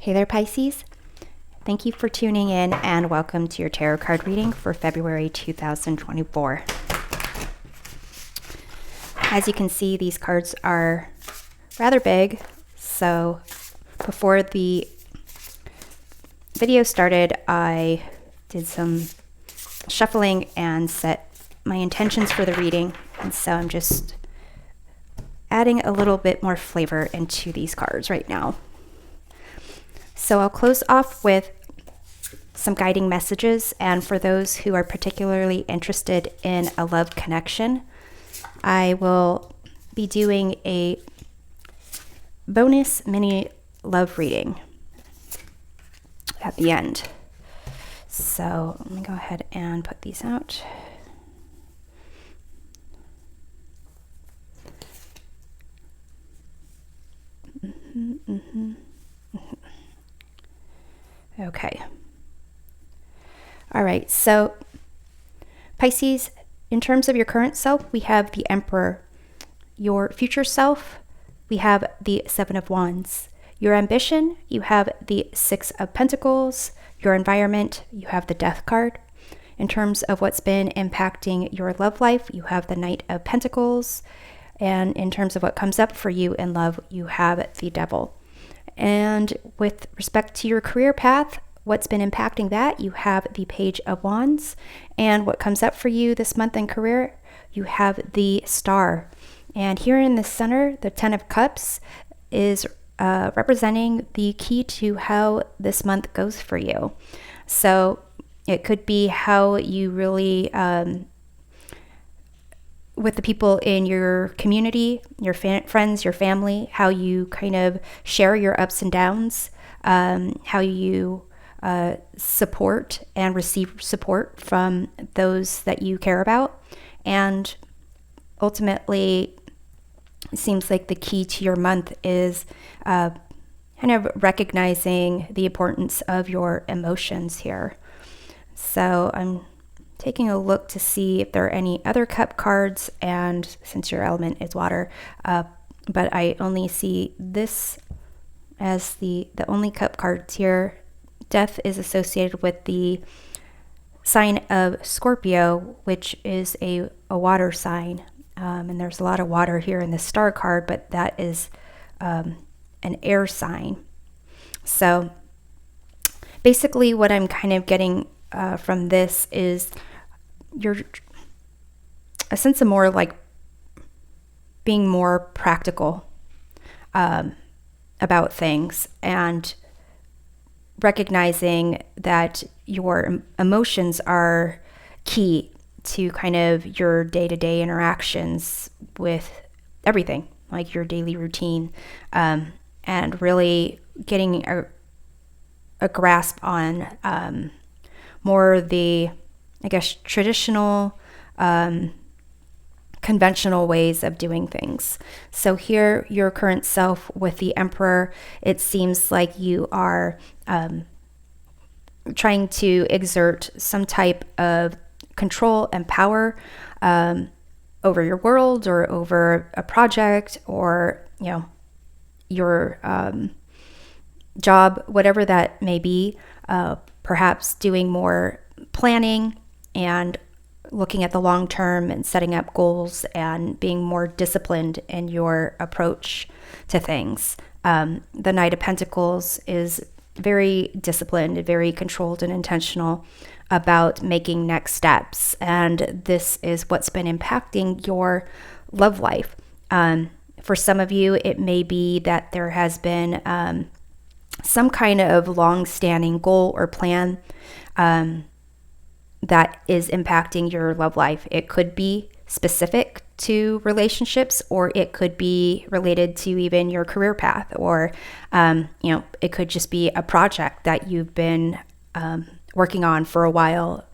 Hey there, Pisces. Thank you for tuning in and welcome to your tarot card reading for February 2024. As you can see, these cards are rather big, so before the video started, I did some shuffling and set my intentions for the reading, and so I'm just adding a little bit more flavor into these cards right now. So I'll close off with some guiding messages, and for those who are particularly interested in a love connection, I will be doing a bonus mini love reading at the end. So let me go ahead and put these out. Okay. All right. So Pisces, in terms of your current self, we have the Emperor. Your future self, we have the Seven of Wands. Your ambition, you have the Six of Pentacles. Your environment, you have the Death card. In terms of what's been impacting your love life, you have the Knight of Pentacles. And in terms of what comes up for you in love, you have the Devil. And with respect to your career path, what's been impacting that, you have the Page of Wands. And what comes up for you this month in career, you have the Star. And here in the center, the Ten of Cups is representing the key to how this month goes for you. So it could be how you really, with the people in your community, your friends, your family, how you kind of share your ups and downs, how you support and receive support from those that you care about. And ultimately, it seems like the key to your month is kind of recognizing the importance of your emotions here. So I'm taking a look to see if there are any other cup cards, and since your element is water, but I only see this as the only cup cards here. Death is associated with the sign of Scorpio, which is a water sign. And there's a lot of water here in the Star card, but that is an air sign. So basically what I'm kind of getting from this is a sense of more like being more practical about things, and recognizing that your emotions are key to kind of your day-to-day interactions with everything, like your daily routine, and really getting a grasp on more the, I guess, traditional, conventional ways of doing things. So here, your current self with the Emperor, it seems like you are trying to exert some type of control and power over your world or over a project, or your job, whatever that may be. Perhaps doing more planning and looking at the long term and setting up goals and being more disciplined in your approach to things. The Knight of Pentacles is very disciplined, very controlled and intentional about making next steps. And this is what's been impacting your love life. For some of you, it may be that there has been some kind of long-standing goal or plan that is impacting your love life. It could be specific to relationships, or it could be related to even your career path, or it could just be a project that you've been working on for a while,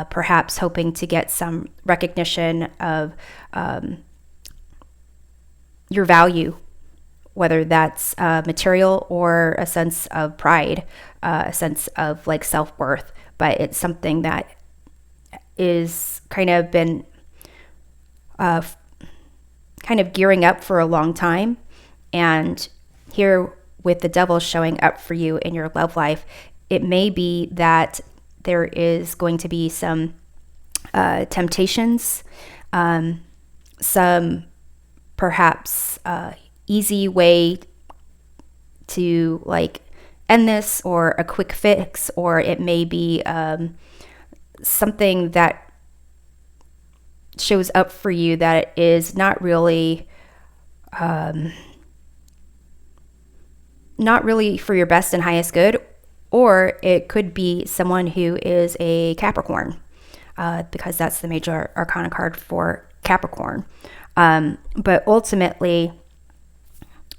perhaps hoping to get some recognition of your value, whether that's material or a sense of pride, a sense of like self-worth. But it's something that is kind of been kind of gearing up for a long time. And here with the devil showing up for you in your love life, it may be that there is going to be some temptations, some perhaps easy way to like end this, or a quick fix, or it may be something that shows up for you that is not really for your best and highest good. Or it could be someone who is a Capricorn, because that's the major arcana card for Capricorn. But ultimately,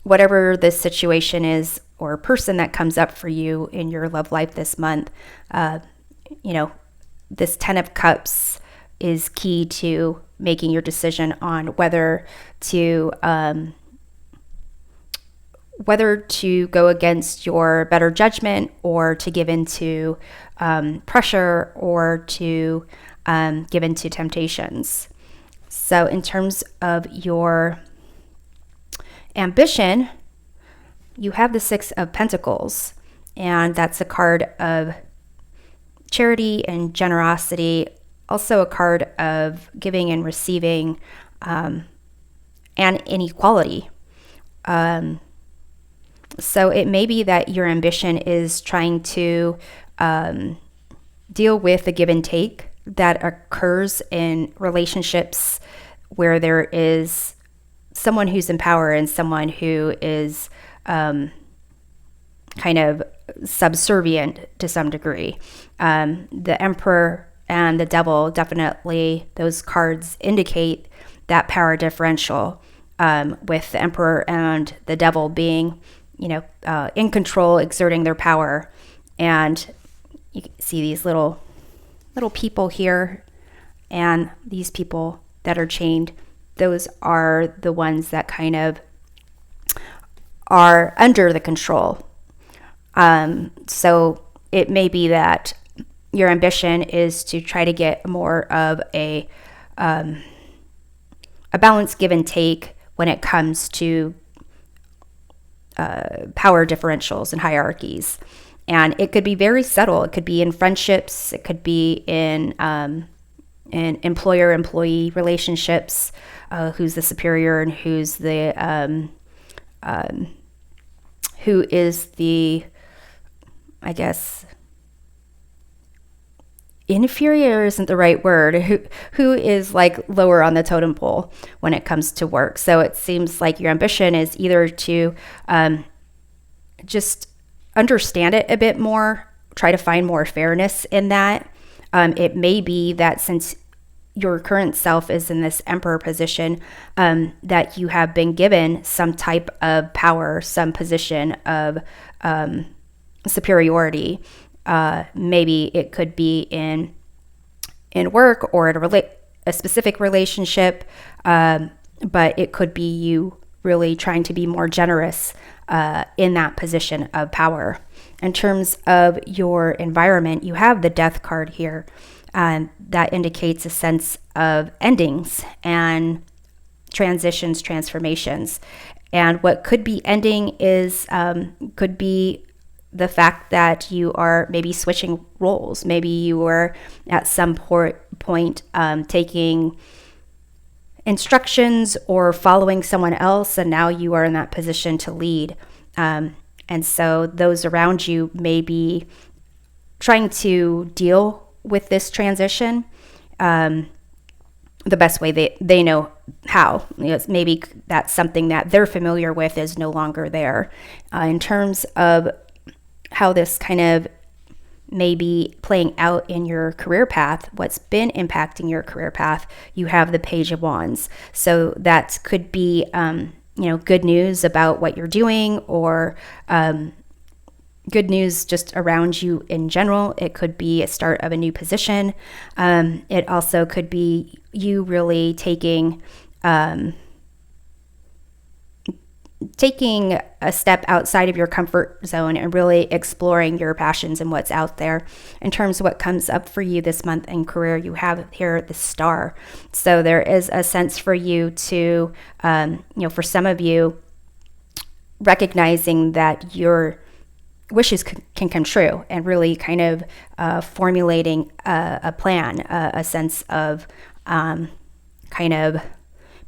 whatever this situation is or person that comes up for you in your love life this month, this 10 of Cups is key to making your decision on whether to go against your better judgment, or to give into pressure, or to give into temptations. So in terms of your ambition, you have the 6 of Pentacles, and that's a card of charity and generosity, also a card of giving and receiving, and inequality. So it may be that your ambition is trying to deal with the give and take that occurs in relationships where there is someone who's in power and someone who is kind of subservient to some degree. The Emperor and the Devil, definitely those cards indicate that power differential, with the Emperor and the Devil being in control, exerting their power. And you can see these little people here, and these people that are chained, those are the ones that kind of are under the control. So it may be that your ambition is to try to get more of a balanced give and take when it comes to power differentials and hierarchies. And it could be very subtle. It could be in friendships. It could be in employer-employee relationships. Who's the superior and who's the who is the, I guess, inferior isn't the right word. Who is like lower on the totem pole when it comes to work. So it seems like your ambition is either to just understand it a bit more, try to find more fairness in that. It may be that since your current self is in this Emperor position, that you have been given some type of power, some position of superiority. Maybe it could be in work or in a specific relationship, but it could be you really trying to be more generous in that position of power. In terms of your environment, you have the Death card here. That indicates a sense of endings and transitions, transformations. And what could be ending is could be the fact that you are maybe switching roles. Maybe you were at some point taking instructions or following someone else, and now you are in that position to lead. And so those around you may be trying to deal with this transition the best way they know how. Maybe that's something that they're familiar with is no longer there. In terms of how this kind of may be playing out in your career path, what's been impacting your career path, you have the Page of Wands. So that could be, good news about what you're doing, or good news just around you in general. It could be a start of a new position. It also could be you really taking a step outside of your comfort zone and really exploring your passions and what's out there. In terms of what comes up for you this month in career, you have here the Star. So there is a sense for you to, for some of you, recognizing that your wishes can come true, and really kind of formulating a plan, a sense of kind of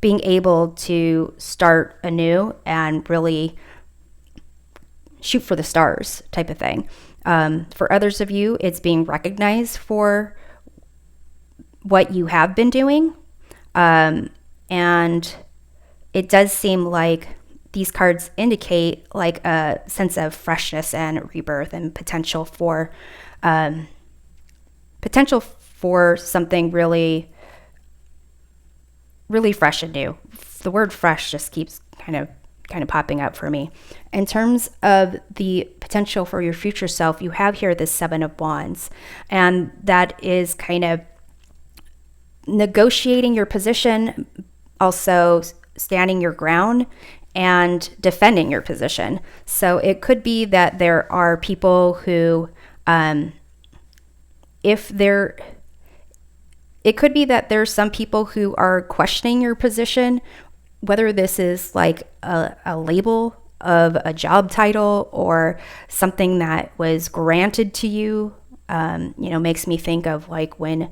being able to start anew and really shoot for the stars type of thing. For others of you, it's being recognized for what you have been doing. And it does seem like these cards indicate like a sense of freshness and rebirth and potential for something really, really fresh and new. The word fresh just keeps kind of popping up for me. In terms of the potential for your future self, you have here the Seven of Wands, and that is kind of negotiating your position, also standing your ground and defending your position. So it could be that there are people who, it could be that there's some people who are questioning your position, whether this is like a label of a job title or something that was granted to you. Makes me think of like when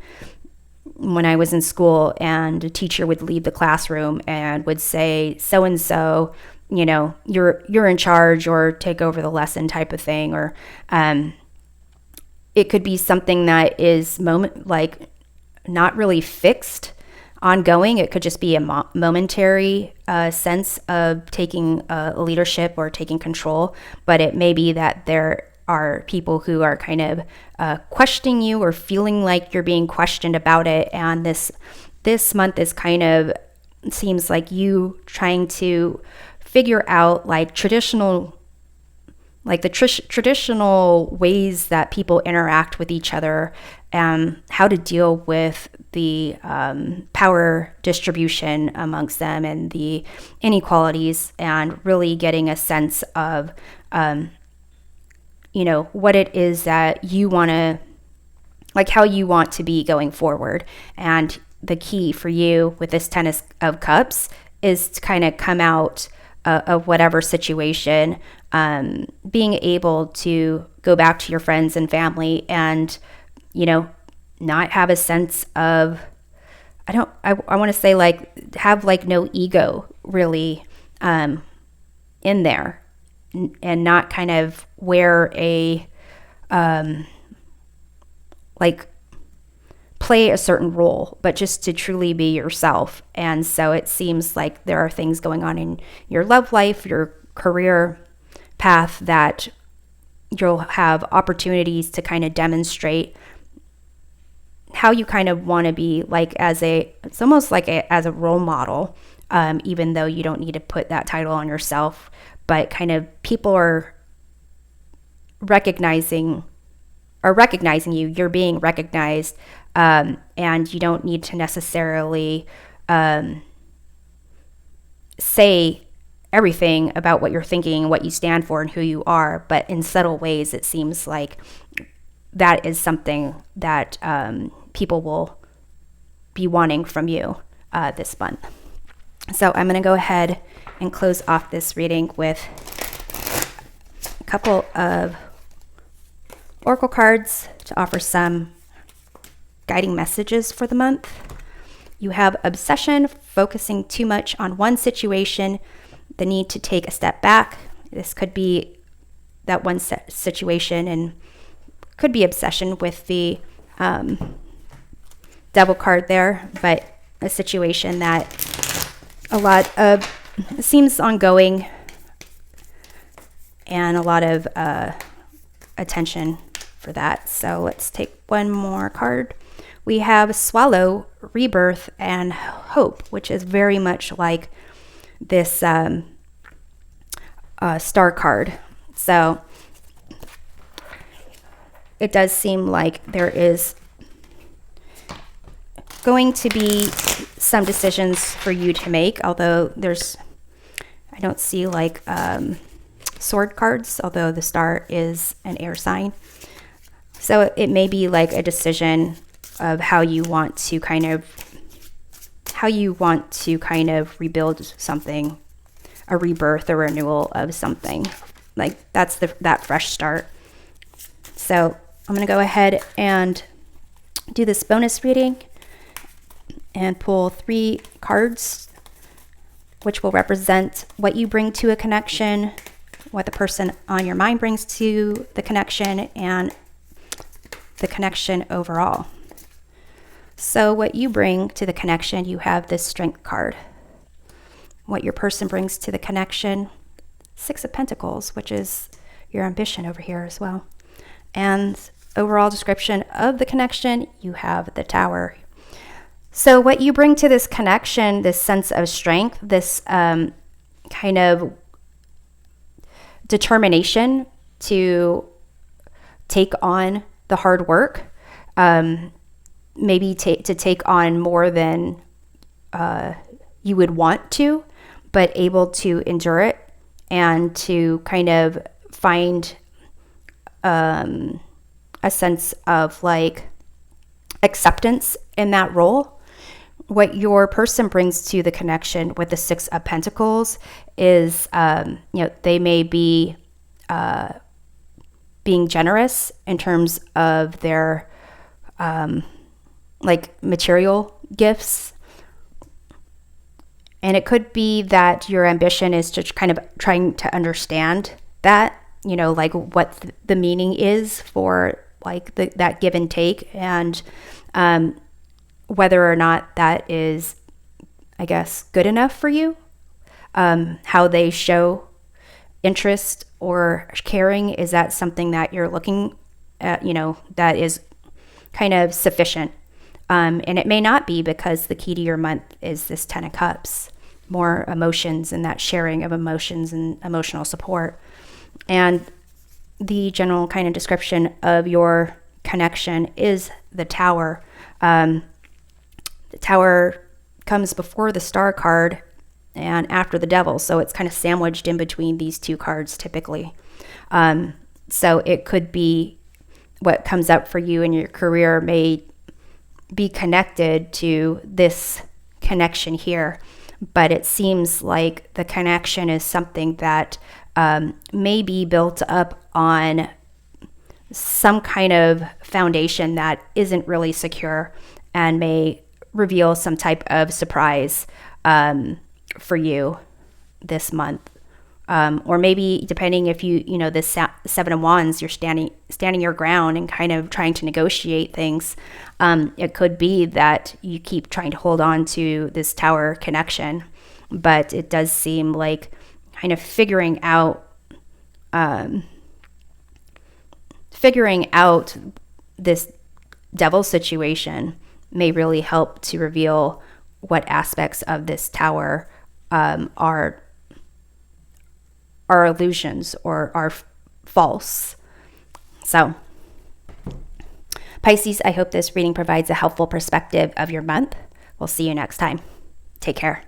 I was in school and a teacher would leave the classroom and would say, so-and-so, you're in charge, or take over the lesson type of thing. Or it could be something that is not really fixed, ongoing. It could just be a momentary sense of taking leadership or taking control. But it may be that there are people who are kind of questioning you or feeling like you're being questioned about it. And this month is kind of, seems like you trying to figure out like traditional ways that people interact with each other, and how to deal with the power distribution amongst them and the inequalities, and really getting a sense of what it is that you want to, like how you want to be going forward. And the key for you with this Ten of Cups is to kind of come out of whatever situation, being able to go back to your friends and family and, not have a sense of, I want to say like, have like no ego really in there, and not kind of wear a, play a certain role, but just to truly be yourself. And so it seems like there are things going on in your love life, your career path, that you'll have opportunities to kind of demonstrate how you kind of want to be, like it's almost like as a role model, even though you don't need to put that title on yourself, but kind of people are recognizing you, you're being recognized, and you don't need to necessarily say everything about what you're thinking, what you stand for, and who you are. But in subtle ways, it seems like that is something that people will be wanting from you this month. So I'm going to go ahead and close off this reading with a couple of oracle cards to offer some guiding messages for the month. You have obsession, focusing too much on one situation, the need to take a step back. This could be that one situation, and could be obsession with the Devil card there, but a situation that a lot of seems ongoing, and a lot of attention for that. So let's take one more card. We have Swallow, Rebirth, and Hope, which is very much like this star card. So it does seem like there is going to be some decisions for you to make, although I don't see like sword cards, although the star is an air sign. So it may be like a decision of how you want to kind of rebuild something, a rebirth or renewal of something. Like that's that fresh start. So I'm going to go ahead and do this bonus reading and pull 3 cards, which will represent what you bring to a connection, what the person on your mind brings to the connection, and the connection overall. So what you bring to the connection, you have this Strength card. What your person brings to the connection, 6 of Pentacles, which is your ambition over here as well. And overall description of the connection, you have the Tower. So what you bring to this connection, this sense of strength, this kind of determination to take on the hard work, maybe to take on more than you would want to, but able to endure it and to kind of find a sense of like acceptance in that role. What your person brings to the connection with the 6 of Pentacles is, they may be being generous in terms of their like material gifts. And it could be that your ambition is to kind of trying to understand that, like what the meaning is for like that give and take, and whether or not that is, I guess, good enough for you. How they show interest or caring, is that something that you're looking at, that is kind of sufficient. And it may not be, because the key to your month is this 10 of Cups, more emotions and that sharing of emotions and emotional support. And the general kind of description of your connection is the Tower. The Tower comes before the Star card and after the Devil, so it's kind of sandwiched in between these 2 cards typically. So it could be what comes up for you in your career may be connected to this connection here, but it seems like the connection is something that may be built up on some kind of foundation that isn't really secure and may reveal some type of surprise for you this month. Or maybe depending if this 7 of Wands, you're standing your ground and kind of trying to negotiate things. It could be that you keep trying to hold on to this Tower connection, but it does seem like kind of figuring out this Devil situation may really help to reveal what aspects of this Tower are illusions or are false. So, Pisces, I hope this reading provides a helpful perspective of your month. We'll see you next time. Take care.